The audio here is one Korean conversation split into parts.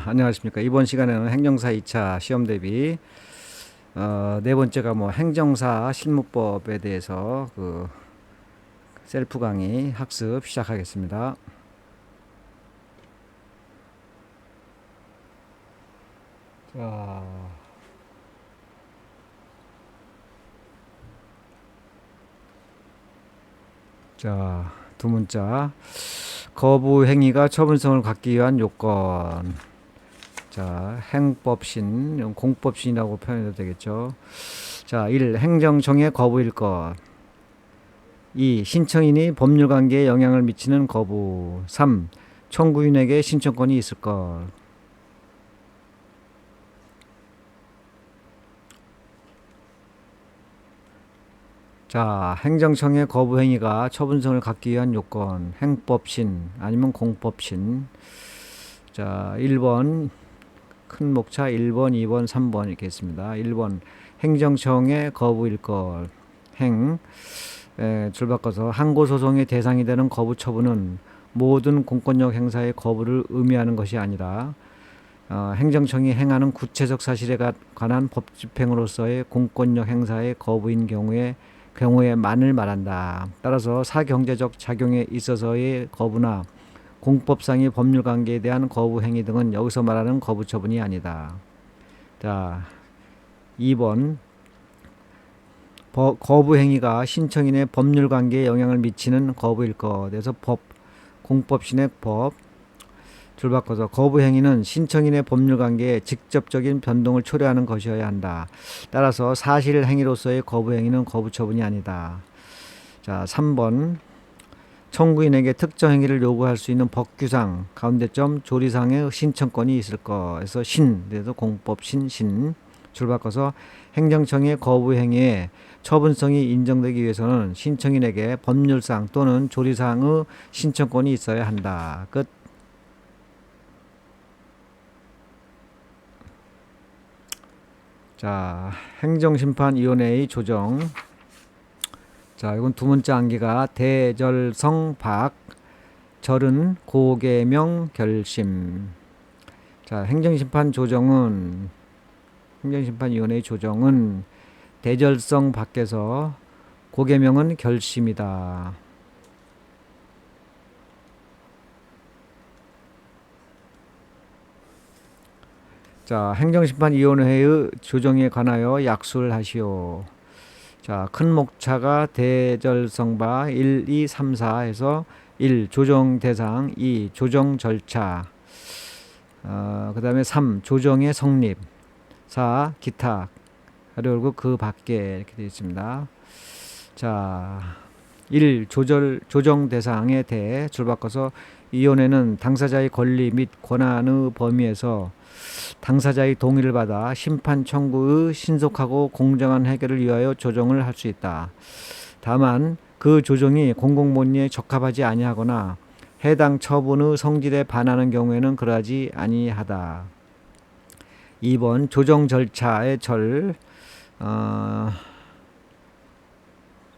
안녕하십니까. 이번 시간에는 행정사 2차 시험 대비 네 번째가 행정사 실무법에 대해서 셀프 강의 학습 시작하겠습니다. 자, 두 문자. 거부 행위가 처분성을 갖기 위한 요건. 행법신, 공법신이라고 표현해도 되겠죠. 1. 행정청의 거부일 것. 2. 신청인이 법률관계에 영향을 미치는 거부. 3. 청구인에게 신청권이 있을 것. 행정청의 거부 행위가 처분성을 갖기 위한 요건. 행법신 아니면 공법신. 1번 큰 목차 1번, 2번, 3번 이렇게 있습니다. 1번 행정청의 거부일 것. 줄 바꿔서 항고소송의 대상이 되는 거부 처분은 모든 공권력 행사의 거부를 의미하는 것이 아니라 행정청이 행하는 구체적 사실에 관한 법 집행으로서의 공권력 행사의 거부인 경우에만을 말한다. 따라서 사경제적 작용에 있어서의 거부나 공법상의 법률 관계에 대한 거부 행위 등은 여기서 말하는 거부 처분이 아니다. 2번 거부 행위가 신청인의 법률 관계에 영향을 미치는 거부일 것. 그래서 공법신의 법. 줄 바꿔서 거부 행위는 신청인의 법률 관계에 직접적인 변동을 초래하는 것이어야 한다. 따라서 사실 행위로서의 거부 행위는 거부 처분이 아니다. 3번 청구인에게 특정 행위를 요구할 수 있는 법규상 가운데점 조리상의 신청권이 있을 것. 그래서 그래서 공법신 줄 바꿔서 행정청의 거부 행위에 처분성이 인정되기 위해서는 신청인에게 법률상 또는 조리상의 신청권이 있어야 한다. 끝. 행정심판위원회의 조정. 이건 두 문자 암기가 대절성 박, 절은 고개명 결심. 행정심판위원회의 조정은 대절성 밖에서 고개명은 결심이다. 행정심판위원회의 조정에 관하여 약수를 하시오. 큰 목차가 대절성바 1, 2, 3, 4 해서 1. 조정 대상, 2. 조정 절차, 그 다음에 3. 조정의 성립, 4. 기타, 그리고 그 밖에 이렇게 되어 있습니다. 1. 조정 대상에 대해 줄 바꿔서 위원회는 당사자의 권리 및 권한의 범위에서 당사자의 동의를 받아 심판 청구의 신속하고 공정한 해결을 위하여 조정을 할 수 있다. 다만 그 조정이 공공본리에 적합하지 아니하거나 해당 처분의 성질에 반하는 경우에는 그러하지 아니하다. 2번 조정 절차의 절.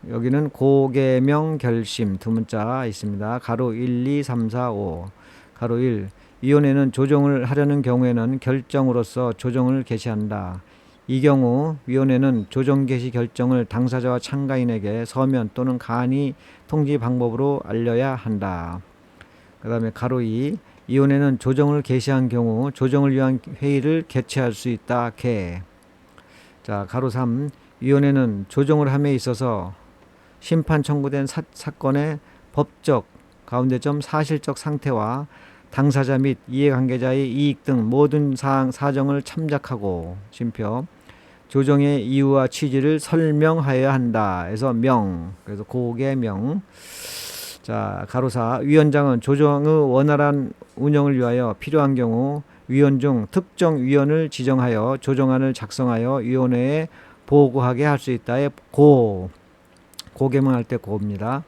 여기는 고개명 결심 두 문자 있습니다. 가로 1, 2, 3, 4, 5. 가로 1. 위원회는 조정을 하려는 경우에는 결정으로서 조정을 개시한다. 이 경우 위원회는 조정 개시 결정을 당사자와 참가인에게 서면 또는 간이 통지 방법으로 알려야 한다. 그 다음에 가로 2. 위원회는 조정을 개시한 경우 조정을 위한 회의를 개최할 수 있다. 개. 가로 3. 위원회는 조정을 함에 있어서 심판 청구된 사건의 법적 가운데점 사실적 상태와 당사자 및 이해관계자의 이익 등 모든 사정을 참작하고 심표 조정의 이유와 취지를 설명하여야 한다. 그래서 그래서 고개명. 가로 4. 위원장은 조정의 원활한 운영을 위하여 필요한 경우 위원 중 특정 위원을 지정하여 조정안을 작성하여 위원회에 보고하게 할 수 있다의 고개명할 때 고입니다.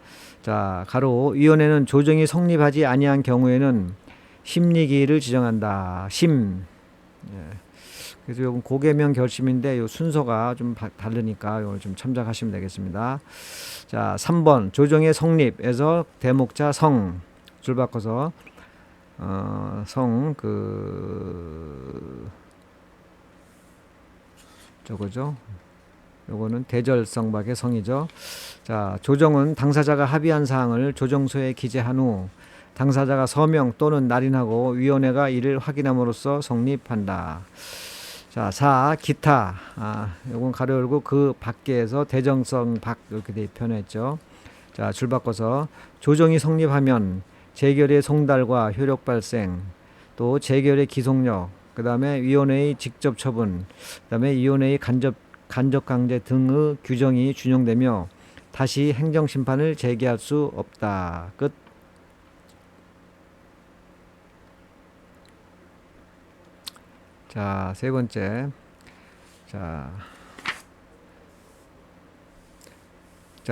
가로 위원회는 조정이 성립하지 아니한 경우에는 심리기일을 지정한다. 그래서 이건 고개명 결심인데 요 순서가 좀 다르니까 이걸 좀 참작하시면 되겠습니다. 3번 조정의 성립에서 대목자 성 줄 바꿔서 저거죠. 요거는 대절성박의 성이죠. 자, 조정은 당사자가 합의한 사항을 조정서에 기재한 후 당사자가 서명 또는 날인하고 위원회가 이를 확인함으로써 성립한다. 자, 4. 기타. 요건 가로 열고 그 밖에서 대정성 밖 이렇게 돼 표현했죠. 자, 줄 바꿔서 조정이 성립하면 재결의 송달과 효력 발생, 또 재결의 기속력, 그 다음에 위원회의 직접 처분, 그 다음에 위원회의 간접 강제 등의 규정이 준용되며 다시 행정심판을 제기할 수 없다. 끝. 자, 세 번째. 자,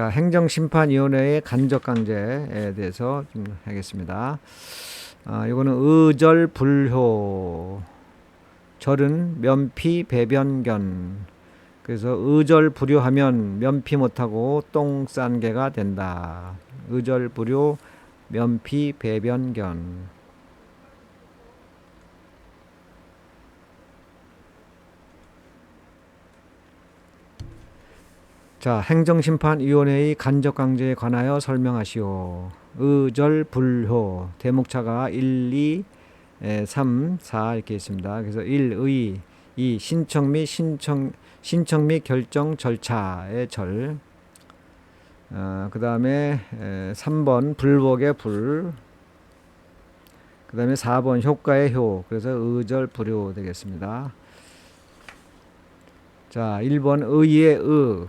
행정심판위원회의 간접강제에 대해서 좀 하겠습니다. 이거는 의절불효. 절은 면피 배변견. 그래서 의절불효하면 면피 못하고 똥 싼 개가 된다. 의절불효 면피 배변견. 자, 행정심판위원회의 간접강제에 관하여 설명하시오. 의절불효. 대목차가 1, 2, 3, 4 이렇게 있습니다. 그래서 1. 의, 2. 신청 및 결정 절차의 절. 그 다음에 3번 불복의 불. 그 다음에 4번 효과의 효. 그래서 의절불효 되겠습니다. 자, 1번 의의 의.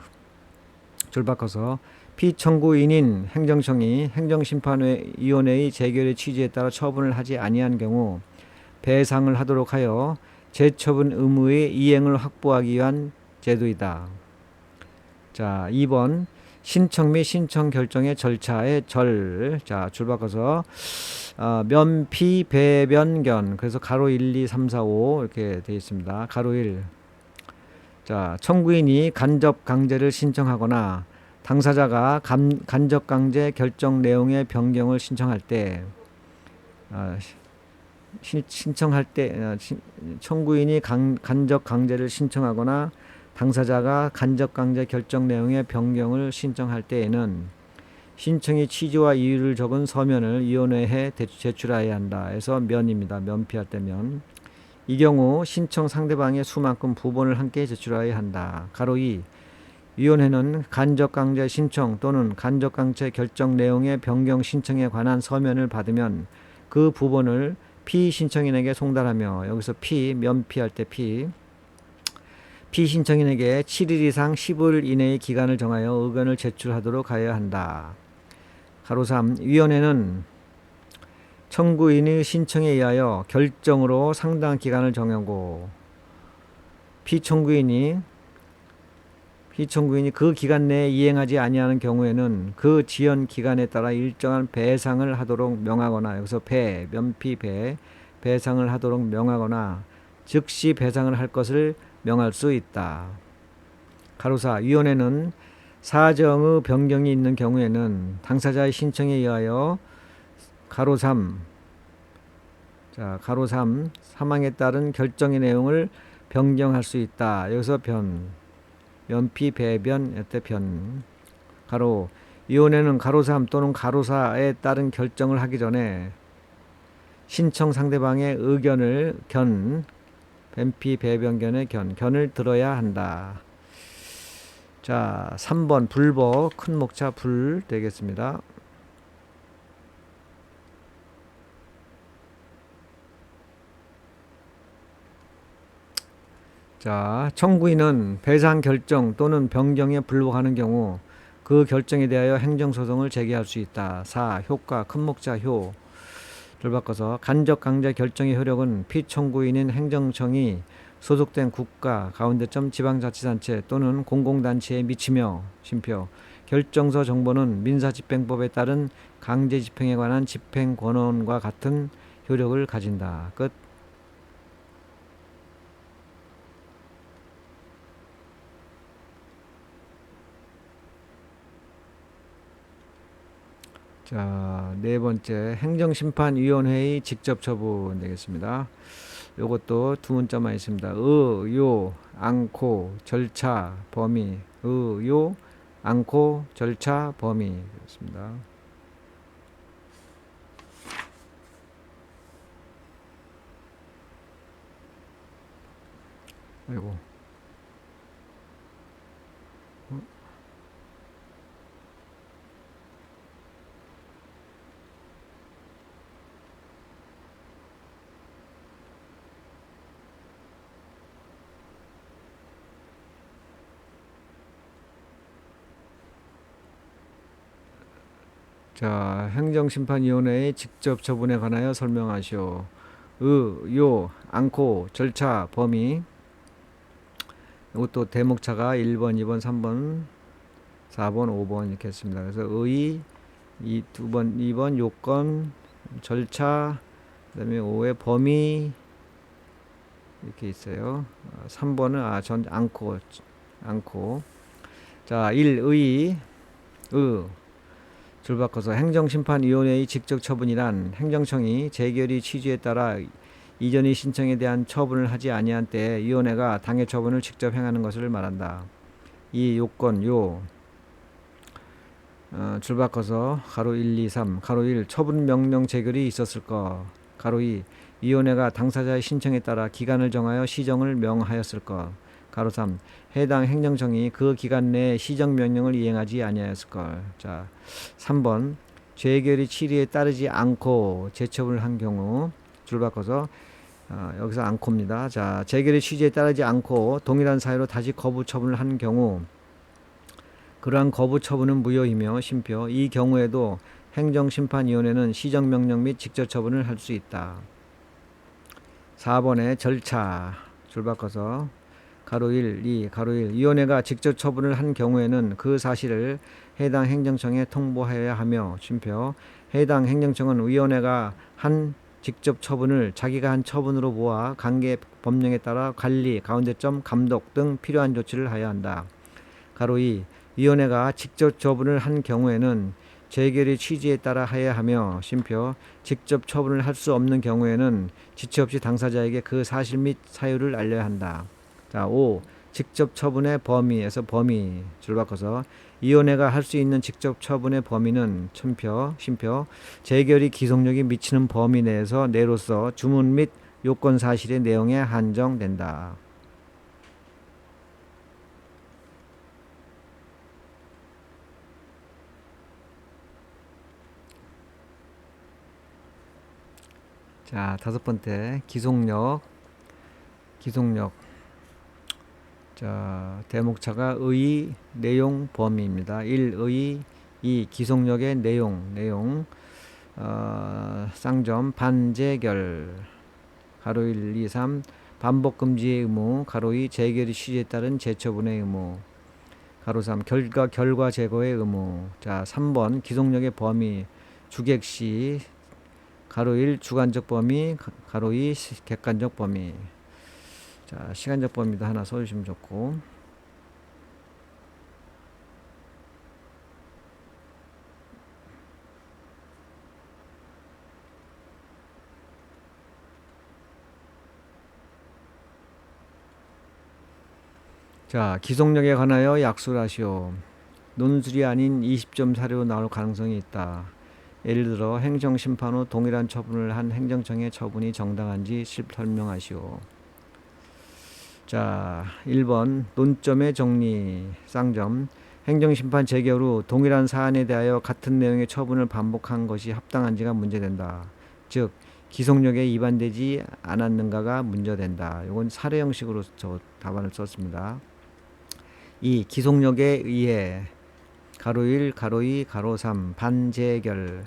줄 바꿔서 피청구인인 행정청이 행정심판위원회의 재결의 취지에 따라 처분을 하지 아니한 경우 배상을 하도록 하여 재처분 의무의 이행을 확보하기 위한 제도이다. 자, 2번 신청 및 신청 결정의 절차의 절. 자, 줄 바꿔서 면피 배변견. 그래서 가로 1, 2, 3, 4, 5 이렇게 되어 있습니다. 가로 1. 자, 청구인이 간접 강제를 신청하거나 당사자가 간접 강제 결정 내용의 변경을 신청할 때 청구인이 간접 강제를 신청하거나 당사자가 간접 강제 결정 내용의 변경을 신청할 때에는 신청의 취지와 이유를 적은 서면을 위원회에 제출해야 한다. 해서 면입니다. 면피할 때 면. 이 경우 신청 상대방의 수만큼 부본을 함께 제출해야 한다. 가로 2. 위원회는 간접강제 신청 또는 간접강제 결정 내용의 변경 신청에 관한 서면을 받으면 그 부본을 피신청인에게 송달하며, 여기서 면피할 때 피신청인에게 7일 이상 15일 이내의 기간을 정하여 의견을 제출하도록 하여야 한다. 가로 3. 위원회는 청구인의 신청에 의하여 결정으로 상당한 기간을 정하고 피청구인이 그 기간 내에 이행하지 아니하는 경우에는 그 지연 기간에 따라 일정한 배상을 하도록 명하거나, 여기서 면피 배상을 하도록 명하거나 즉시 배상을 할 것을 명할 수 있다. 가로 4. 위원회는 사정의 변경이 있는 경우에는 당사자의 신청에 의하여 가로 3. 자, 가로 3. 사망에 따른 결정의 내용을 변경할 수 있다. 여기서 면피 배변 이때 가로 위원회는 가로 3 또는 가로 4에 따른 결정을 하기 전에 신청 상대방의 의견을 면피 배변견의 견을 들어야 한다. 자, 3번 불복 큰 목차 불 되겠습니다. 자, 청구인은 배상 결정 또는 변경에 불복하는 경우 그 결정에 대하여 행정소송을 제기할 수 있다. 4. 효과 큰 목자 효. 를 바꿔서 간접 강제 결정의 효력은 피청구인인 행정청이 소속된 국가, 가운데점 지방자치단체 또는 공공단체에 미치며 쉼표. 결정서 정보는 민사집행법에 따른 강제집행에 관한 집행권원과 같은 효력을 가진다. 끝. 자, 네 번째 행정심판위원회의 직접 처분 되겠습니다. 요것도 두 문자만 있습니다. 요, 않고, 절차, 범위. 요, 않고, 절차, 범위 되겠습니다. 아이고. 자, 행정심판위원회의 직접 처분에 관하여 설명하시오. 요, 않고, 절차, 범위. 이것도 대목차가 1번, 2번, 3번, 4번, 5번 이렇게 했습니다. 그래서 이 두 번, 2번 요건, 절차, 그다음에 5의 범위 이렇게 있어요. 3번은 전 않고. 자, 1 줄 바꿔서 행정심판위원회의 직접 처분이란 행정청이 재결의 취지에 따라 이전의 신청에 대한 처분을 하지 아니한 때에 위원회가 당해 처분을 직접 행하는 것을 말한다. 이 요건 줄 바꿔서 가로 1, 2, 3 가로 1 처분 명령 재결이 있었을 것 가로 2 위원회가 당사자의 신청에 따라 기간을 정하여 시정을 명하였을 것 가로 3 해당 행정청이 그 기간 내에 시정 명령을 이행하지 아니하였을 것. 자, 3번 재결의 취지에 따르지 않고 재처분을 한 경우 줄 바꿔서 여기서 않고입니다. 자, 재결의 취지에 따르지 않고 동일한 사유로 다시 거부 처분을 한 경우 그러한 거부 처분은 무효이며 심표. 이 경우에도 행정심판위원회는 시정명령 및 직접 처분을 할 수 있다. 4번의 절차 줄 바꿔서 가로 1, 2, 가로 1 위원회가 직접 처분을 한 경우에는 그 사실을 해당 행정청에 통보해야 하며 심표. 해당 행정청은 위원회가 한 직접 처분을 자기가 한 처분으로 모아 관계 법령에 따라 관리, 가운데점, 감독 등 필요한 조치를 하여야 한다. 가로 2 위원회가 직접 처분을 한 경우에는 재결의 취지에 따라 해야 하며 심표. 직접 처분을 할 수 없는 경우에는 지체 없이 당사자에게 그 사실 및 사유를 알려야 한다. 자, 5 직접 처분의 범위에서 범위 줄 바꿔서 위원회가 할 수 있는 직접 처분의 범위는 심표 재결의 기속력이 미치는 범위 내에서 내로서 주문 및 요건 사실의 내용에 한정된다. 자, 다섯 번째 기속력. 자, 대목차가 의, 내용, 범위입니다. 1 의, 2 기속력의 내용, 쌍점 반재결 가로 1, 2, 3 반복 금지의 의무 가로 2 재결의 취지에 따른 재처분의 의무 가로 3 결과 제거의 의무. 자, 3번 기속력의 범위 주객시 가로 1 주관적 범위 가로 2 객관적 범위. 자, 시간적 범위도 하나 써주시면 좋고. 자, 기속력에 관하여 약수를 하시오. 논술이 아닌 20점 사례로 나올 가능성이 있다. 예를 들어 행정심판 후 동일한 처분을 한 행정청의 처분이 정당한지 설명하시오. 자, 1번 논점의 정리 쌍점 행정심판 재결 후 동일한 사안에 대하여 같은 내용의 처분을 반복한 것이 합당한지가 문제된다. 즉 기속력에 위반되지 않았는가가 문제된다. 이건 사례 형식으로 저 답안을 썼습니다. 2. 기속력에 의해 가로 1, 가로 2, 가로 3 반재결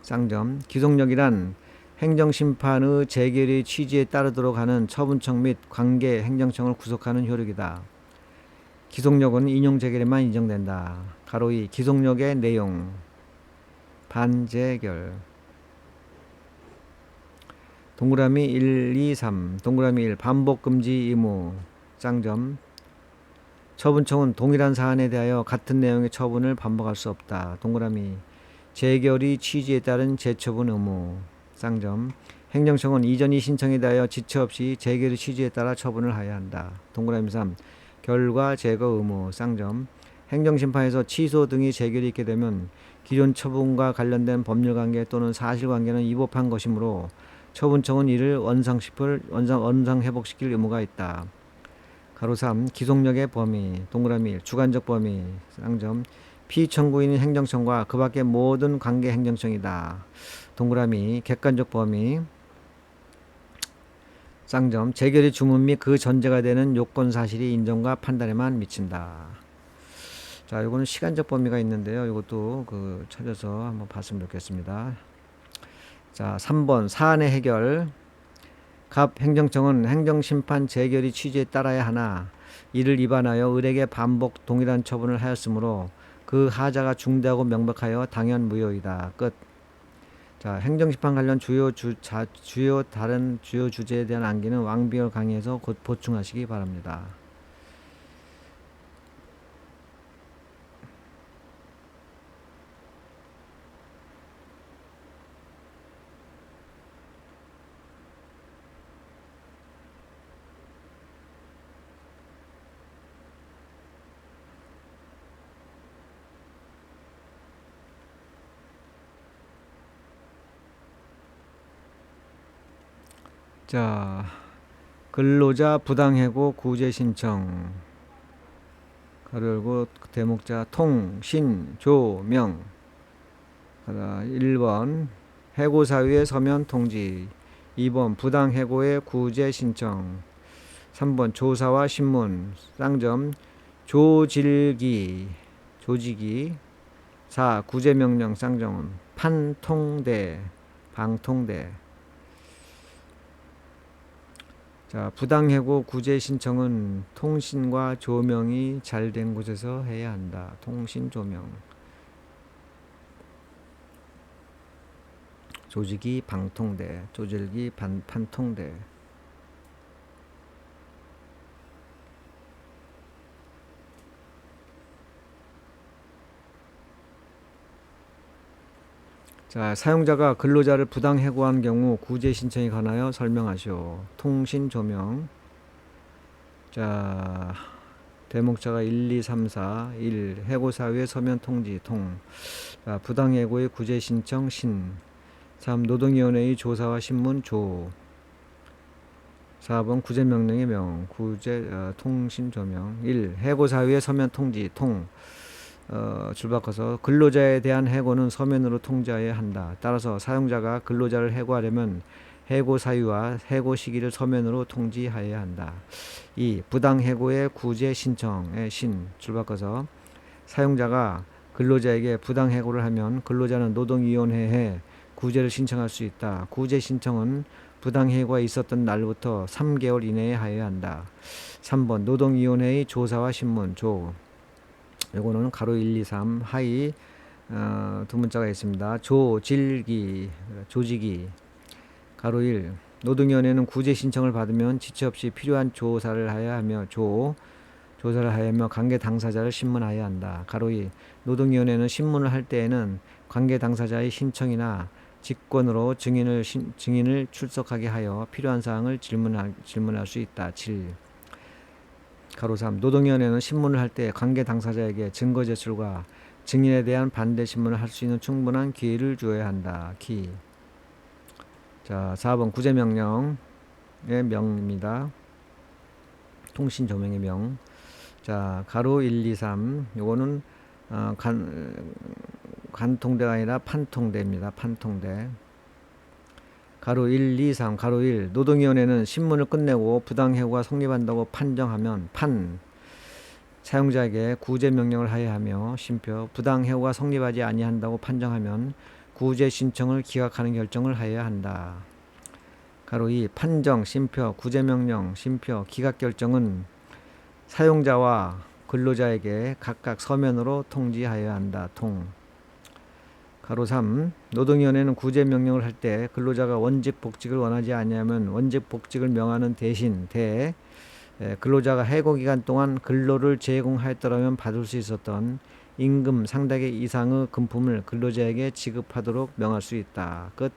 쌍점 기속력이란 행정심판의 재결의 취지에 따르도록 하는 처분청 및 관계 행정청을 구속하는 효력이다. 기속력은 인용재결에만 인정된다. 가로 2 기속력의 내용 반재결 동그라미 1, 2, 3 동그라미 1 반복 금지 의무 쌍점 처분청은 동일한 사안에 대하여 같은 내용의 처분을 반복할 수 없다. 동그라미. 재결의 취지에 따른 재처분 의무. 쌍점. 행정청은 이전의 신청에 대하여 지체 없이 재결의 취지에 따라 처분을 하여야 한다. 동그라미 3. 결과 제거 의무. 쌍점. 행정심판에서 취소 등이 재결이 있게 되면 기존 처분과 관련된 법률관계 또는 사실관계는 위법한 것이므로 처분청은 이를 원상회복시킬 의무가 있다. 가로 3. 기속력의 범위. 동그라미 1. 주관적 범위. 쌍점. 피청구인인 행정청과 그 밖의 모든 관계 행정청이다. 동그라미 객관적 범위. 쌍점. 재결의 주문 및 그 전제가 되는 요건 사실이 인정과 판단에만 미친다. 자, 요거는 시간적 범위가 있는데요. 이것도 찾아서 한번 봤으면 좋겠습니다. 자, 3번 사안의 해결. 갑 행정청은 행정심판 재결의 취지에 따라야 하나 이를 위반하여 을에게 반복 동일한 처분을 하였으므로 그 하자가 중대하고 명백하여 당연 무효이다. 끝. 자, 행정심판 관련 주요 주제에 대한 암기는 왕비열 강의에서 곧 보충하시기 바랍니다. 자, 근로자 부당해고 구제 신청. 가로 열고 대목자 통신 조명. 1번 해고 사유의 서면 통지. 2번 부당해고의 구제 신청. 3번 조사와 신문. 쌍점. 조지기. 4. 구제명령. 쌍점. 판통대. 방통대. 자, 부당해고 구제 신청은 통신과 조명이 잘 된 곳에서 해야 한다. 통신 조명. 조직이 방통대, 조질기 판통대. 자, 사용자가 근로자를 부당 해고한 경우 구제 신청에 관하여 설명하시오. 통신 조명. 자, 대목자가 1, 2, 3, 4. 1. 해고 사유의 서면 통지 통. 자, 부당 해고의 구제 신청 신. 3. 노동위원회의 조사와 신문 조. 4번 구제 명령의 명. 통신 조명. 1. 해고 사유의 서면 통지 통. 줄 바꿔서 근로자에 대한 해고는 서면으로 통지해야 한다. 따라서 사용자가 근로자를 해고하려면 해고 사유와 해고 시기를 서면으로 통지해야 한다. 2. 부당 해고의 구제 신청의 신. 줄 바꿔서 사용자가 근로자에게 부당 해고를 하면 근로자는 노동위원회에 구제를 신청할 수 있다. 구제 신청은 부당 해고가 있었던 날부터 3개월 이내에 하여야 한다. 3번 노동위원회의 조사와 신문 조. 요거는 가로 1, 2, 3 하이 두 문자가 있습니다. 조지기 가로 1. 노동위원회는 구제 신청을 받으면 지체 없이 필요한 조사를 하여야 하며 조사를 하여며 관계 당사자를 신문하여야 한다. 가로 2. 노동위원회는 신문을 할 때에는 관계 당사자의 신청이나 직권으로 증인을 출석하게 하여 필요한 사항을 질문할 수 있다. 7. 가로 3. 노동위원회는 신문을 할 때 관계 당사자에게 증거 제출과 증인에 대한 반대 신문을 할 수 있는 충분한 기회를 주어야 한다. 기. 자, 4번 구제명령의 명입니다. 통신 조명의 명. 자, 가로 1, 2, 3. 요거는 간통대가 아니라 판통대입니다. 판통대. 가로 1, 2, 3. 가로 1. 노동위원회는 신문을 끝내고 부당해고가 성립한다고 판정하면 사용자에게 구제명령을 하여하며 심표 부당해고가 성립하지 아니한다고 판정하면 구제 신청을 기각하는 결정을 하여야 한다. 가로 2. 판정, 심표, 구제명령, 심표, 기각 결정은 사용자와 근로자에게 각각 서면으로 통지하여야 한다. 통. 가로 3. 노동위원회는 구제명령을 할 때 근로자가 원직 복직을 원하지 아니하면 원직 복직을 명하는 대신 근로자가 해고 기간 동안 근로를 제공하였더라면 받을 수 있었던 임금 상당액 이상의 금품을 근로자에게 지급하도록 명할 수 있다. 끝.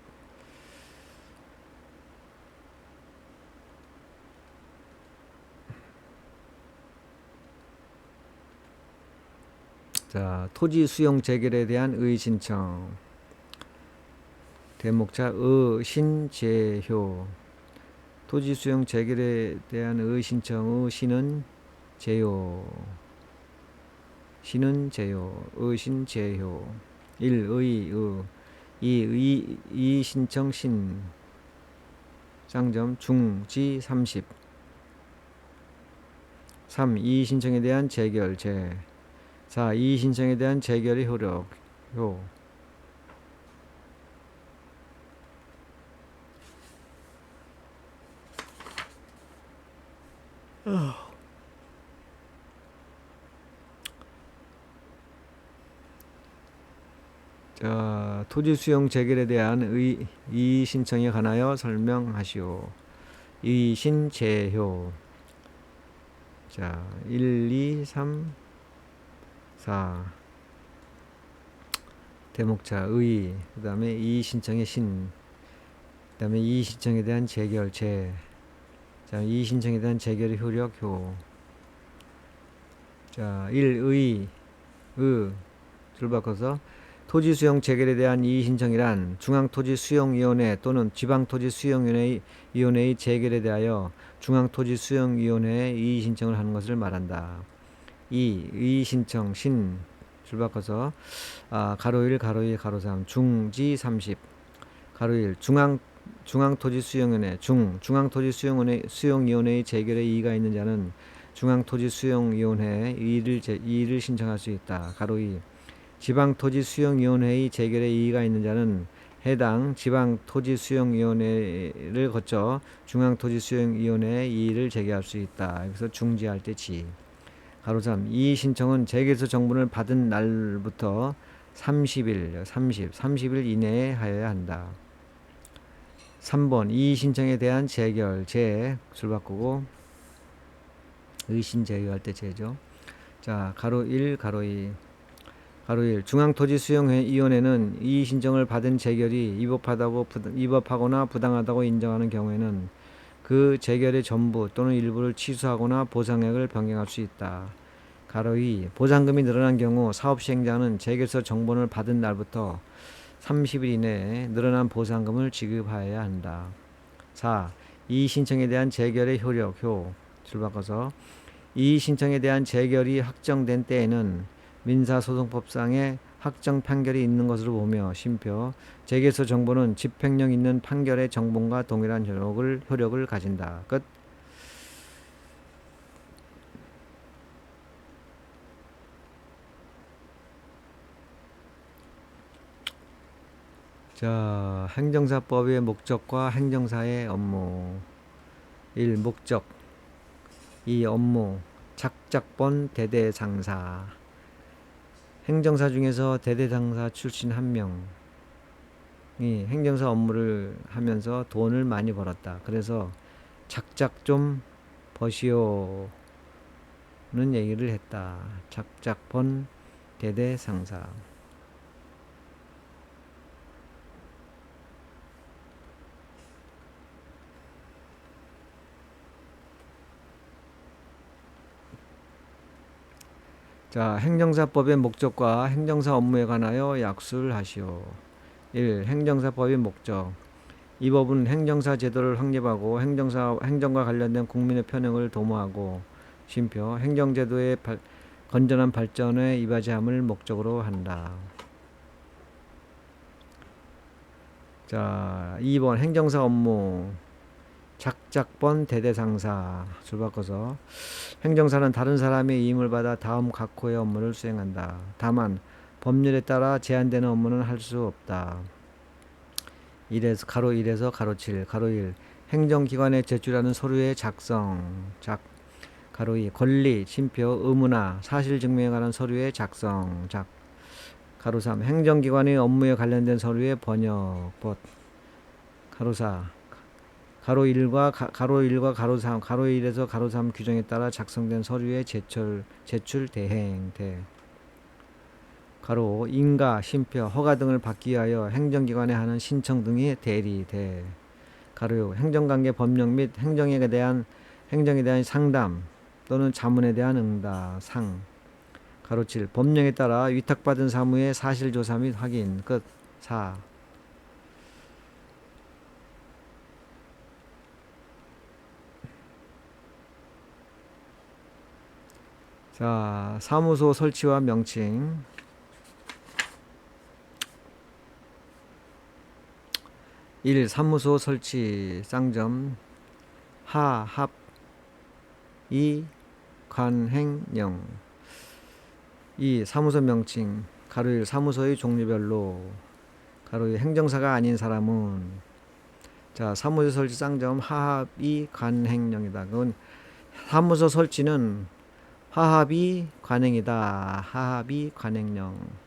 자, 토지 수용 재결에 대한 의의 신청. 대목자 의신제효. 토지 수용 재결에 대한 의의 신청의 시는 제효. 시는 제효. 의신제효. 1. 의. 2. 신청 신. 쌍점 중지 30. 3. 이의 신청에 대한 재결 제. 4. 이의 신청에 대한 재결의 효력 효. 자, 토지 수용 재결에 대한 이의 신청에 관하여 설명하시오. 이신제효. 자, 1, 2, 3, 4. 대목자 의, 그 다음에 이의 신청의 신, 그 다음에 이의 신청에 대한 재결 제. 자, 이의 신청에 대한 재결의 효력 효. 자, 1. 줄 바꿔서 토지 수용 재결에 대한 이의 신청이란 중앙토지수용위원회 또는 지방토지수용위원회의 재결에 대하여 중앙토지수용위원회에 이의 신청을 하는 것을 말한다. 2. 이의 신청 신. 줄 바꿔서 가로 1, 가로 2, 가로 3 중지 30. 가로 1 중앙토지수용위원회 중앙토지수용위원회의 재결에 이의가 있는 자는 중앙토지수용위원회에 이의를 신청할 수 있다. 가로 2 지방토지수용위원회의 재결에 이의가 있는 자는 해당 지방토지수용위원회를 거쳐 중앙토지수용위원회에 이의를 제기할 수 있다. 여기서 중지할 때 지. 가로 3 이의 신청은 재결서 정본을 받은 날부터 30일 이내에 하여야 한다. 3번 이의 신청에 대한 재결 제. 줄 바꾸고 의신 제외할 때 제죠. 자, 가로 1, 가로 2. 가로 1 중앙토지수용위원회는 이의 신청을 받은 재결이 위법하거나 부당하다고 인정하는 경우에는 그 재결의 전부 또는 일부를 취소하거나 보상액을 변경할 수 있다. 가로 2 보상금이 늘어난 경우 사업시행자는 재결서 정본을 받은 날부터 30일 이내에 늘어난 보상금을 지급하여야 한다. 4. 이의 신청에 대한 재결의 효력 효. 줄 바꿔서 이의 신청에 대한 재결이 확정된 때에는 민사소송법상의 확정 판결이 있는 것으로 보며 심표 재결서 정보는 집행력 있는 판결의 정본과 동일한 효력을 가진다. 끝. 자, 행정사법의 목적과 행정사의 업무. 1. 목적. 2. 업무. 작작본 대대상사. 행정사 중에서 대대상사 출신 한 명이 행정사 업무를 하면서 돈을 많이 벌었다. 그래서 작작 좀 버시오는 얘기를 했다. 작작본 대대상사. 자, 행정사법의 목적과 행정사 업무에 관하여 약수를 하시오. 1. 행정사법의 목적. 이 법은 행정사 제도를 확립하고 행정과 관련된 국민의 편익을 도모하고 심표 행정제도의 건전한 발전에 이바지함을 목적으로 한다. 자, 2번 행정사 업무. 작작본 대대상사. 줄 바꿔서 행정사는 다른 사람의 임을 받아 다음 각호의 업무를 수행한다. 다만 법률에 따라 제한되는 업무는 할 수 없다. 가로 1에서 가로 7. 가로 1 행정기관에 제출하는 서류의 작성. 가로 2 권리, 심표, 의무나 사실 증명에 관한 서류의 작성. 가로 3 행정기관의 업무에 관련된 서류의 번역. 가로 4 가로 1과 가로 1과 가로 3, 가로 1에서 가로 3 규정에 따라 작성된 서류의 제출 대행 가로 인가, 심표, 허가 등을 받기 위하여 행정기관에 하는 신청 등이 대리 가로 6 행정관계 법령 및 행정에 대한 상담 또는 자문에 대한 응답 가로 7 법령에 따라 위탁받은 사무의 사실조사 및 확인 끝 4. 자, 사무소 설치와 명칭. 1. 사무소 설치 쌍점 하합 2. 관행령 2. 사무소 명칭 가로 1 사무소의 종류별로 가로 2 행정사가 아닌 사람은 자 사무소 설치 쌍점 하합이 관행령이다. 그건 사무소 설치는 하합이 관행이다. 하합이 관행령.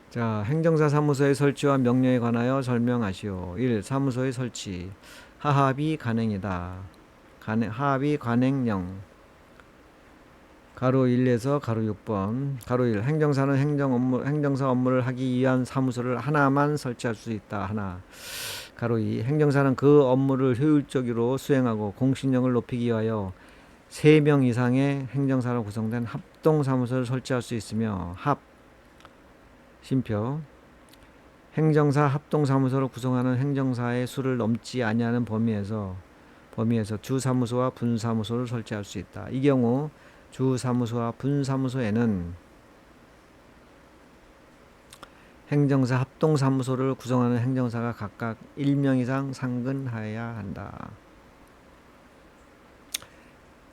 자, 행정사 사무소의 설치와 명령에 관하여 설명하시오. 1. 사무소의 설치 하합이 관행이다. 하합이 관행령 가로 1에서 가로 6번 가로 1 행정사는 행정사 업무를 하기 위한 사무소를 하나만 설치할 수 있다. 하나 가로 2 행정사는 그 업무를 효율적으로 수행하고 공신력을 높이기 위하여 3명 이상의 행정사로 구성된 합동사무소를 설치할 수 있으며 심표 행정사 합동사무소로 구성하는 행정사의 수를 넘지 아니하는 범위에서 주사무소와 분사무소를 설치할 수 있다. 이 경우 주사무소와 분사무소에는 행정사 합동사무소를 구성하는 행정사가 각각 1명 이상 상근하여야 한다.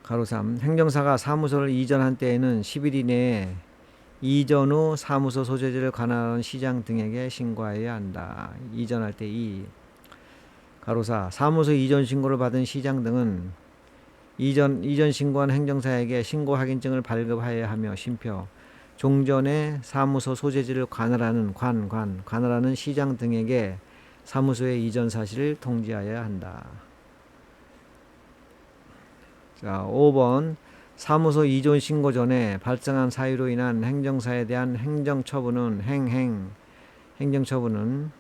가로 3 행정사가 사무소를 이전한 때에는 10일 이내에 이전 후 사무소 소재지를 관할하는 시장 등에게 신고하여야 한다. 이전할 때 2. 가로 4 사무소 이전 신고를 받은 시장 등은 이전 신고한 행정사에게 신고 확인증을 발급하여야 하며 심표 종전에 사무소 소재지를 관할하는 시장 등에게 사무소의 이전 사실을 통지하여야 한다. 자, 5번 사무소 이전 신고 전에 발생한 사유로 인한 행정사에 대한 행정처분은 행정처분은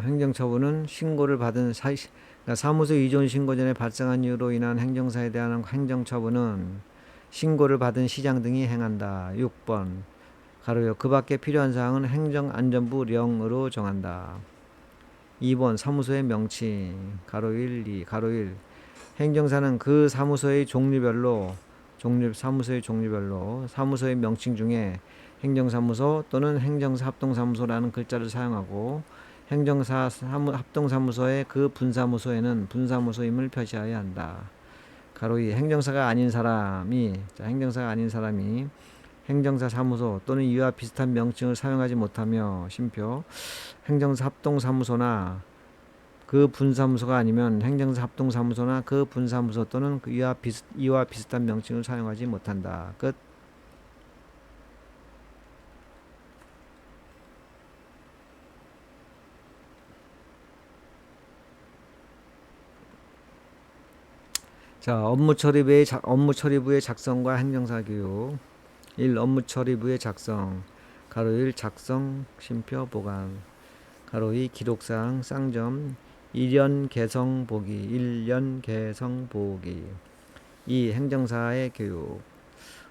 행정처분은 신고를 받은 그러니까 사무소 이전 신고 전에 발생한 이유로 인한 행정사에 대한 행정처분은 신고를 받은 시장 등이 행한다. 6번 가로요 그 밖에 필요한 사항은 행정안전부령으로 정한다. 2번 사무소의 명칭 가로 1, 2 가로 1 행정사는 그 사무소의 종류별로 사무소의 명칭 중에 행정사무소 또는 행정사 합동사무소라는 글자를 사용하고 행정사 합동사무소의 그 분사무소에는 분사무소임을 표시해야 한다. 가로 2 행정사가 아닌 사람이 행정사 사무소 또는 이와 비슷한 명칭을 사용하지 못하며 심표 행정사 합동사무소나 그 분사무소가 아니면 행정사 합동사무소나 그 분사무소 또는 이와 비슷한 명칭을 사용하지 못한다. 끝. 자, 업무처리부의 작성과 행정사 교육. 1. 업무처리부의 작성 가로 1 작성 심표 보관 가로 2 기록사항 쌍점 1년 개성 보기 2. 행정사의 교육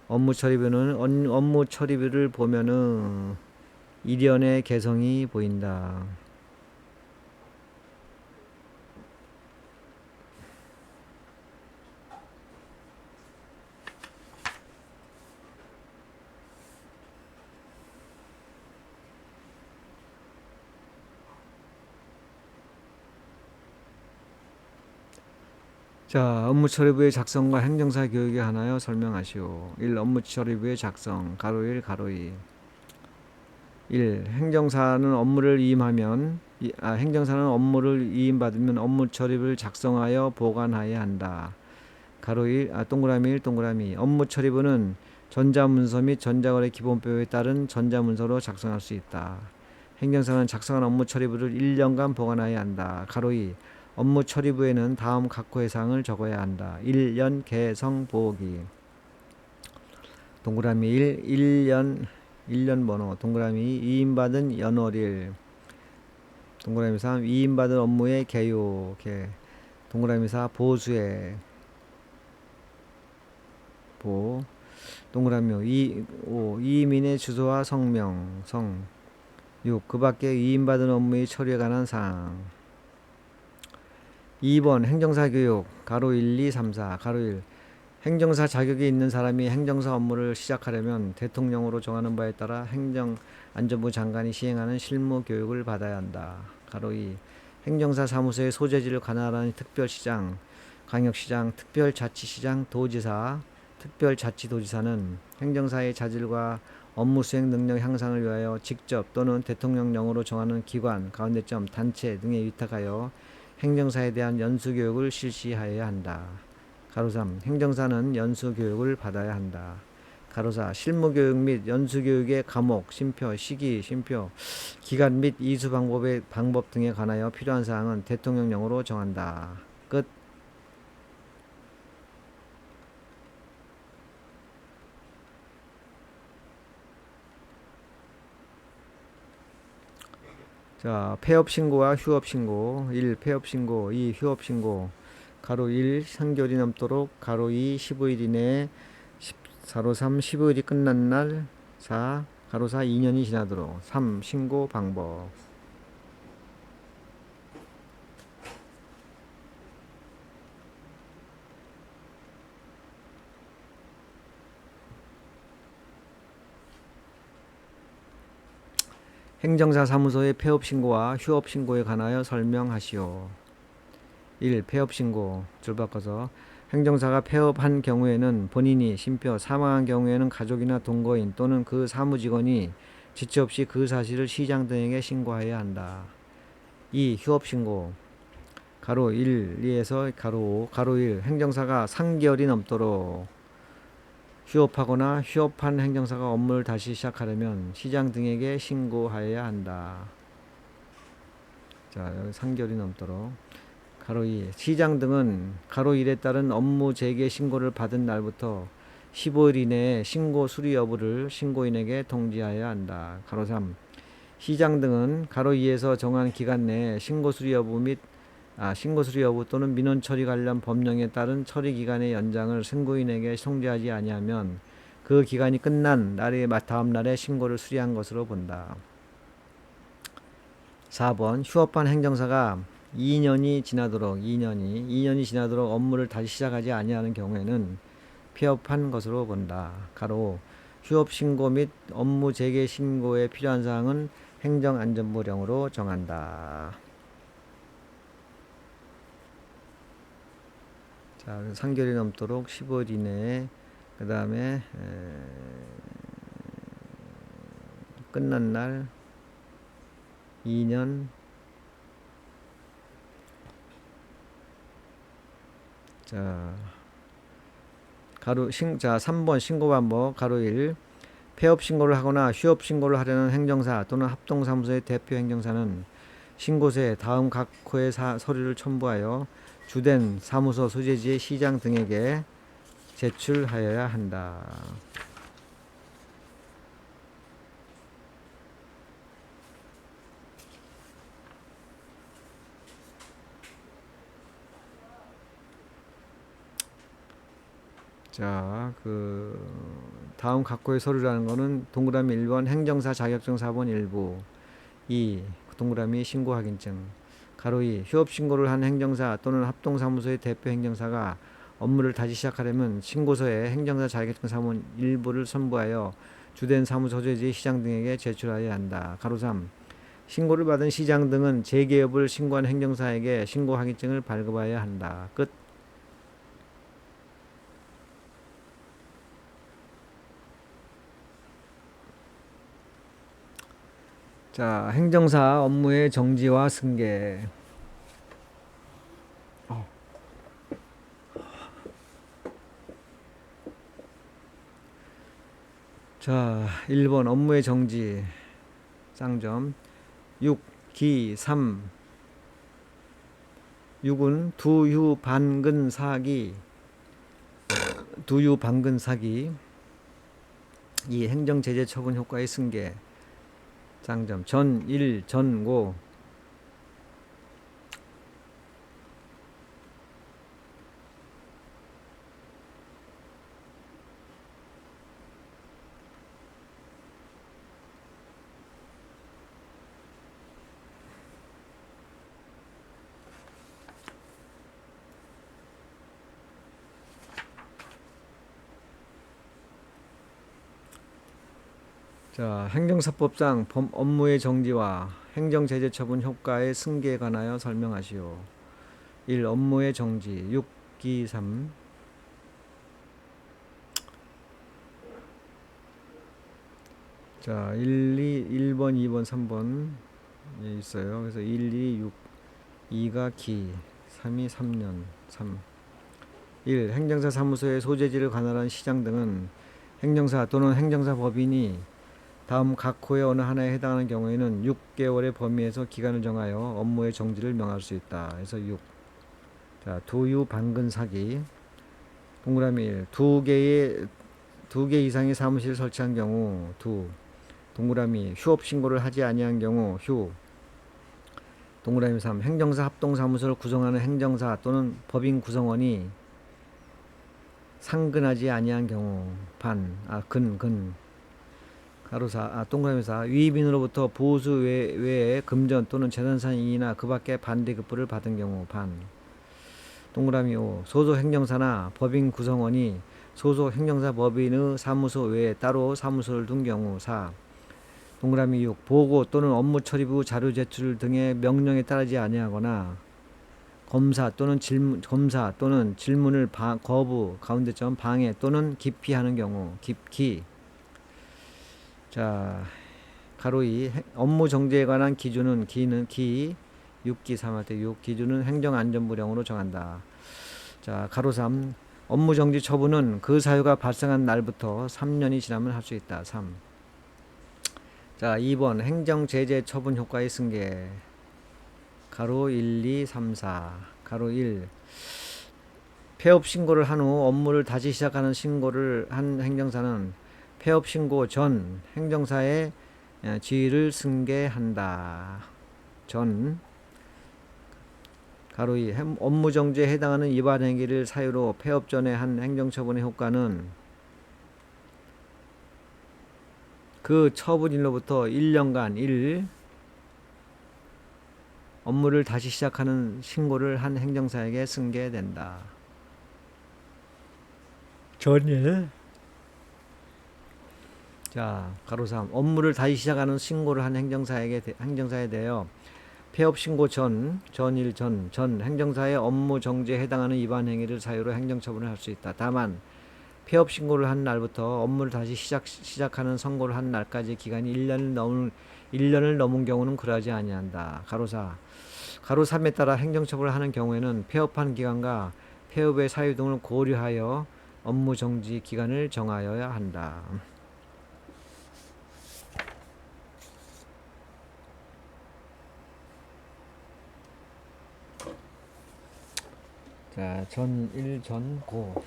업무처리부를 보면은 1년의 개성이 보인다. 자, 업무처리부의 작성과 행정사 교육에 관하여 설명하시오. 1. 업무처리부의 작성 가로 1 가로 2 1. 행정사는 업무를 이임하면 행정사는 업무를 이임받으면 업무 처리를 작성하여 보관하여야 한다. 가로 1, 동그라미 1, 동그라미 업무 처리본은 전자문서 및 전자거래 기본법에 따른 전자문서로 작성할 수 있다. 행정사는 작성한 업무 처리부를 1년간 보관해야 한다. 가로 2, 업무 처리부에는 다음 각호의 사항을 적어야 한다. 1년 개성 보기 동그라미 1, 1년 번호 동그라미 2, 이임받은 연월일 동그라미 3, 이임받은 업무의 개요 동그라미 4, 보수액 보 동그라미 5, 이임인의 주소와 성명 성 6. 그 밖에 이임받은 업무의 처리에 관한 사항 2번 행정사 교육 가로 1, 2, 3, 4 가로 1 행정사 자격이 있는 사람이 행정사 업무를 시작하려면 대통령으로 정하는 바에 따라 행정안전부 장관이 시행하는 실무 교육을 받아야 한다. 가로 2 행정사 사무소의 소재지를 관할하는 특별시장, 광역시장, 특별자치시장, 도지사, 특별자치도지사는 행정사의 자질과 업무 수행 능력 향상을 위하여 직접 또는 대통령령으로 정하는 기관, 가운데점, 단체 등에 위탁하여 행정사에 대한 연수교육을 실시하여야 한다. 가로 3. 행정사는 연수교육을 받아야 한다. 가로 4. 실무교육 및 연수교육의 과목, 심표, 시기, 심표, 기간 및 이수 방법 등에 관하여 필요한 사항은 대통령령으로 정한다. 끝. 자, 폐업신고와 휴업신고 1. 폐업신고 2. 휴업신고 가로 1. 3개월이 넘도록 가로 2. 15일 이내에 가로 3. 15일이 끝난 날 4. 가로 4. 2년이 지나도록 3. 신고 방법 행정사 사무소의 폐업신고와 휴업신고에 관하여 설명하시오. 1. 폐업신고 줄 바꿔서 행정사가 폐업한 경우에는 본인이 심표 사망한 경우에는 가족이나 동거인 또는 그 사무직원이 지체 없이 그 사실을 시장 등에게 신고하여야 한다. 2. 휴업신고 가로 1, 2에서 가로 5, 가로 1 행정사가 3개월이 넘도록 휴업하거나 휴업한 행정사가 업무를 다시 시작하려면 시장 등에게 신고하여야 한다. 자, 여기 3개월이 넘도록 가로 2 시장 등은 가로 1에 따른 업무 재개 신고를 받은 날부터 15일 이내에 신고 수리 여부를 신고인에게 통지하여야 한다. 가로 3 시장 등은 가로 2에서 정한 기간 내에 신고 수리 여부 또는 민원 처리 관련 법령에 따른 처리 기간의 연장을 신고인에게 통지하지 아니하면 그 기간이 끝난 날의 다음 날에 신고를 수리한 것으로 본다. 4번 휴업한 행정사가 2년이 지나도록 업무를 다시 시작하지 아니하는 경우에는 폐업한 것으로 본다. 가로 휴업 신고 및 업무 재개 신고에 필요한 사항은 행정안전부령으로 정한다. 자, 3개월이 넘도록 15일 이내에 그 다음에 끝난 날 2년 자 3번 신고 방법 가로 1 폐업 신고를 하거나 휴업 신고를 하려는 행정사 또는 합동사무소의 대표 행정사는 신고서에 다음 각 호의 서류를 첨부하여 주된 사무소 소재지의 시장 등에게 제출하여야 한다. 자, 다음 각호의 서류라는 거는 동그라미 1번 행정사 자격증 4번 일부 2. 동그라미 신고 확인증 가로 2. 휴업 신고를 한 행정사 또는 합동사무소의 대표 행정사가 업무를 다시 시작하려면 신고서에 행정사 자격증 4번 일부를 첨부하여 주된 사무소 소재지 시장 등에게 제출하여야 한다. 가로 3. 신고를 받은 시장 등은 재개 여부를 신고한 행정사에게 신고 확인증을 발급하여야 한다. 끝. 자, 행정사 업무의 정지와 승계. 자, 1번 업무의 정지. 쌍점. 6, 기, 3. 6은 두유 반근 사기. 두유 반근 사기. 2. 행정 제재 처분 효과의 승계. 쌍점. 전, 일, 전고. 자, 행정사법상 업무의 정지와 행정제재 처분 효과의 승계에 관하여 설명하시오. 1. 업무의 정지. 6, 기, 3. 자, 1번, 2번, 3번 있어요. 그래서 1, 2, 6, 2가 기, 3이 3년, 3. 1. 행정사 사무소의 소재지를 관할한 시장 등은 행정사 또는 행정사 법인이 다음 각 호의 어느 하나에 해당하는 경우에는 6개월의 범위에서 기간을 정하여 업무의 정지를 명할 수 있다. 그래서 6. 자, 두유 반근 사기. 동그라미 1. 두 개 이상의 사무실을 설치한 경우 두. 동그라미 휴업 신고를 하지 아니한 경우 휴. 동그라미 3. 행정사 합동사무소를 구성하는 행정사 또는 법인 구성원이 상근하지 아니한 경우 근. 가로 4. 동그라미 4. 위임인으로부터 보수 외에 금전 또는 재산상 이의나 그 밖의 반대급부를 받은 경우 반. 동그라미 5. 소속 행정사나 법인 구성원이 소속 행정사 법인의 사무소 외에 따로 사무소를 둔 경우 4. 동그라미 6. 보고 또는 업무 처리부 자료 제출 등의 명령에 따르지 아니하거나 검사 또는 질문을 거부 가운데점 방해 또는 기피하는 경우 기. 자, 가로 2. 업무 정지에 관한 기준은 6기 3할 때 6 기준은 행정안전부령으로 정한다. 자, 가로 3. 업무 정지 처분은 그 사유가 발생한 날부터 3년이 지나면 할 수 있다. 3. 자, 2번 행정 제재 처분 효과의 승계. 가로 1, 2, 3, 4. 가로 1. 폐업 신고를 한 후 업무를 다시 시작하는 신고를 한 행정사는 폐업 신고 전 행정사의 지위를 승계한다. 전. 가로 2. 업무 정지에 해당하는 위반 행위를 사유로 폐업 전에 한 행정처분의 효과는 그 처분일로부터 1년간 1. 업무를 다시 시작하는 신고를 한 행정사에게 승계된다. 전일. 자, 가로 3. 업무를 다시 시작하는 신고를 한 행정사에 대하여 폐업 신고 전 행정사의 업무 정지에 해당하는 위반 행위를 사유로 행정처분을 할 수 있다. 다만 폐업 신고를 한 날부터 업무를 다시 시작하는 선고를 한 날까지 기간이 1년을 넘은 경우는 그러하지 아니한다. 가로 4. 가로 3에 따라 행정처분을 하는 경우에는 폐업한 기간과 폐업의 사유 등을 고려하여 업무 정지 기간을 정하여야 한다. 자, 전고.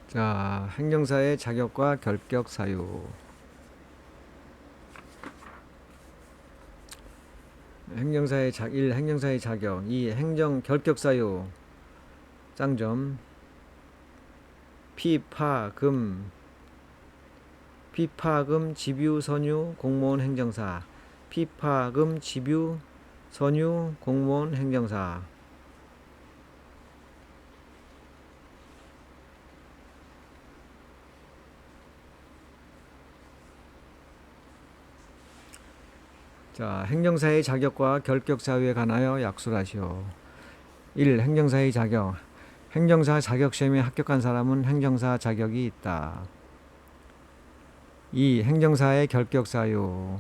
자, 행정사의 자격과 결격 사유. 행정사의 자격. 2. 행정 결격 사유. 쌍점. 피파금 집유 선유 공무원 행정사. 피파금 집유 선유 공무원 행정사. 자, 행정사의 자격과 결격 사유에 관하여 약술하시오. 1. 행정사의 자격. 행정사 자격시험에 합격한 사람은 행정사 자격이 있다. 2. 행정사의 결격 사유.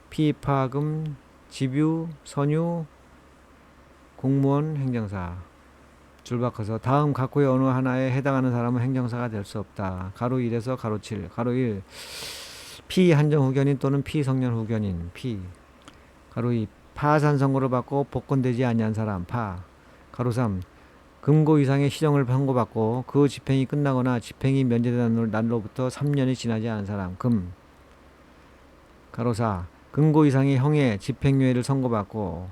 피파금, 집유, 선유, 공무원, 행정사. 줄바꿔서 다음 각호의 어느 하나에 해당하는 사람은 행정사가 될 수 없다. 가로 1에서 가로 7. 가로 1. 피한정 후견인 또는 피성년 후견인. 피. 가로 2. 파산 선고를 받고 복권되지 아니한 사람. 파. 가로 3. 금고 이상의 시정을 선고받고 그 집행이 끝나거나 집행이 면제된 날로부터 3년이 지나지 않은 사람. 금. 가로 4. 금고 이상의 형의 집행유예를 선고받고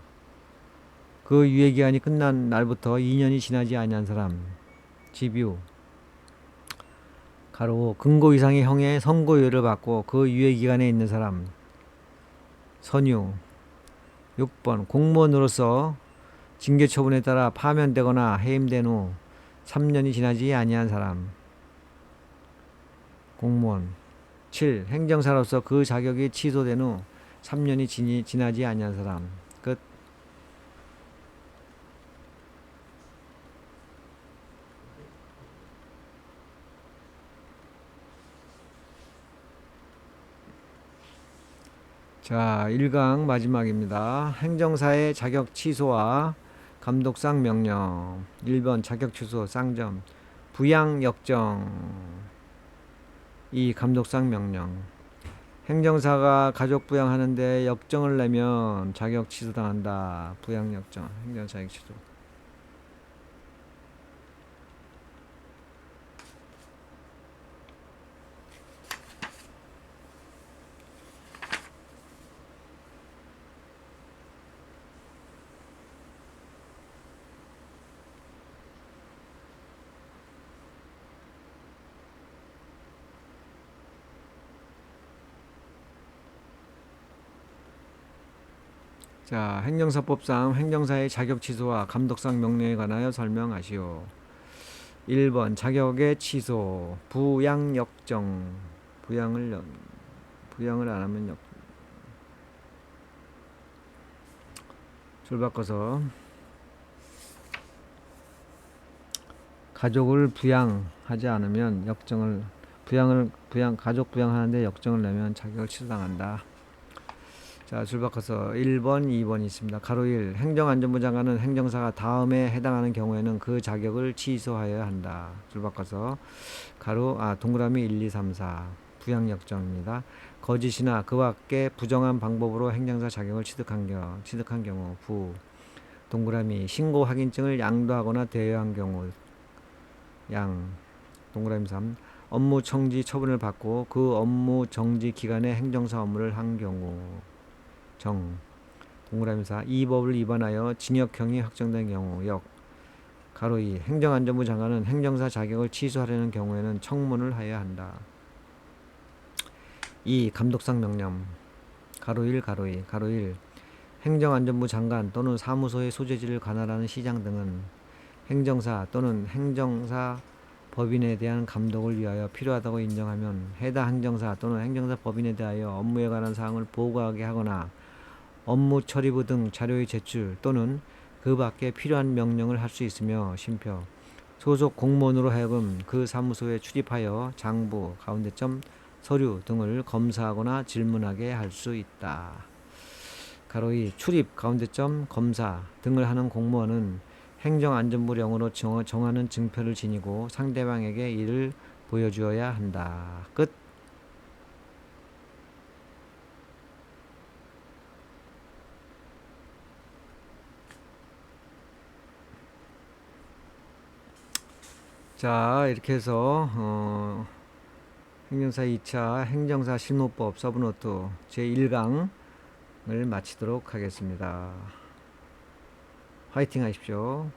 그 유예기간이 끝난 날부터 2년이 지나지 아니한 사람. 집유. 가로 5. 금고 이상의 형의 선고유예를 받고 그 유예기간에 있는 사람. 선유. 6번. 공무원으로서 징계처분에 따라 파면되거나 해임된 후 3년이 지나지 아니한 사람. 공무원. 7. 행정사로서 그 자격이 취소된 후 3년이 지나지 아니한 사람. 끝. 자, 1강 마지막입니다. 행정사의 자격 취소와 감독상 명령. 1번 자격 취소 쌍점. 부양 역정. 2. 감독상 명령. 행정사가 가족 부양하는데 역정을 내면 자격 취소당한다. 부양 역정. 행정사 자격 취소. 자, 행정사법상 행정사의 자격 취소와 감독상 명령에 관하여 설명하시오. 1번 자격의 취소. 부양 역정. 부양을 안 하면 줄 바꿔서 가족을 부양하지 않으면 가족 부양하는데 역정을 내면 자격을 취소당한다. 자, 줄 바꿔서 1번, 2번이 있습니다. 가로 1. 행정안전부 장관은 행정사가 다음에 해당하는 경우에는 그 자격을 취소하여야 한다. 줄 바꿔서 동그라미 1, 2, 3, 4. 부양 역정입니다. 거짓이나 그 밖에 부정한 방법으로 행정사 자격을 취득한 경우. 부. 동그라미 신고 확인증을 양도하거나 대여한 경우. 양. 동그라미 3. 업무 정지 처분을 받고 그 업무 정지 기간에 행정사 업무를 한 경우. 정. 동그라미 4. 이 법을 위반하여 징역형이 확정된 경우. 역. 가로 2. 행정안전부 장관은 행정사 자격을 취소하려는 경우에는 청문을 하여야 한다. 2. 감독상 명령. 가로 1, 가로 2. 가로 1. 행정안전부 장관 또는 사무소의 소재지를 관할하는 시장 등은 행정사 또는 행정사 법인에 대한 감독을 위하여 필요하다고 인정하면 해당 행정사 또는 행정사 법인에 대하여 업무에 관한 사항을 보고하게 하거나 업무 처리부 등 자료의 제출 또는 그 밖에 필요한 명령을 할 수 있으며 심표. 소속 공무원으로 하여금 그 사무소에 출입하여 장부, 가운데점, 서류 등을 검사하거나 질문하게 할 수 있다. 가로 2. 출입, 가운데점, 검사 등을 하는 공무원은 행정안전부령으로 정하는 증표를 지니고 상대방에게 이를 보여주어야 한다. 끝. 자, 이렇게 해서 행정사 2차 행정사 실무법 서브노트 제1강을 마치도록 하겠습니다. 화이팅 하십시오.